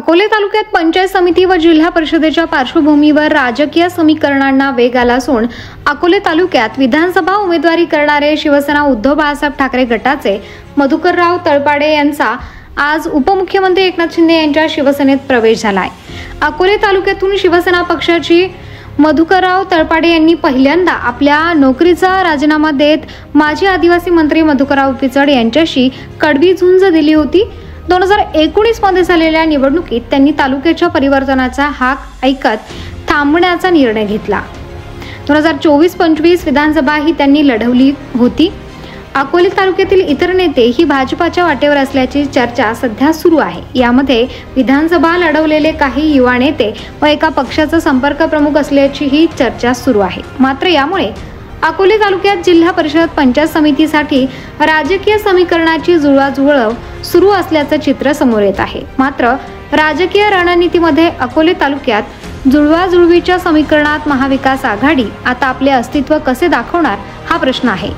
अकोले तालुक्यात पंचायत समिती व जिल्हा परिषदेच्या पार्श्वभूमीवर राजकीय समीकरणांना वेग आला असून अकोले तालुक्यात विधानसभा उमेदवारी करणारे शिवसेना उद्धव बाळासाहेब ठाकरे गटाचे मधुकरराव तळपाडे यांचा आज उपमुख्यमंत्री एकनाथ शिंदे यांच्या शिवसेनेत प्रवेश झालाय। अकोले तालुक्यातून शिवसेना पक्षाची मधुकरराव तळपाडे यांनी पहिल्यांदा आपल्या नोकरीचा राजीनामा देत माजी आदिवासी मंत्री मधुकरराव पिचड यांच्याशी कडवी झुंज दिली होती। 2019 मध्ये झालेल्या निवडणुकीत त्यांनी तालुक्याच्या परिवर्तनाचा हाक ऐकत थांबण्याचा निर्णय घेतला। 2024-25 विधानसभा ही त्यांनी लढवली होती। अकोले तालुक्यातील इतर नेते ही भाजपाच्या वाटेवर असल्याची चर्चा सध्या सुरू आहे। यामध्ये विधानसभा लढवलेले काही युवा नेते व एका पक्षाचा संपर्क प्रमुख असल्याची ही चर्चा सुरू आहे। मात्र यामुळे अकोले तालुक्यात जिल्हा परिषद पंचायत समितीसाठी राजकीय समीकरणाची जुळवाजुळव सुरू असल्याचं चित्र समोर येत आहे। मात्र राजकीय रणनीतीमध्ये अकोले तालुक्यात जुळवाजुळवीच्या समीकरणात महाविकास आघाडी आता आपले अस्तित्व कसे दाखवणार हा प्रश्न आहे।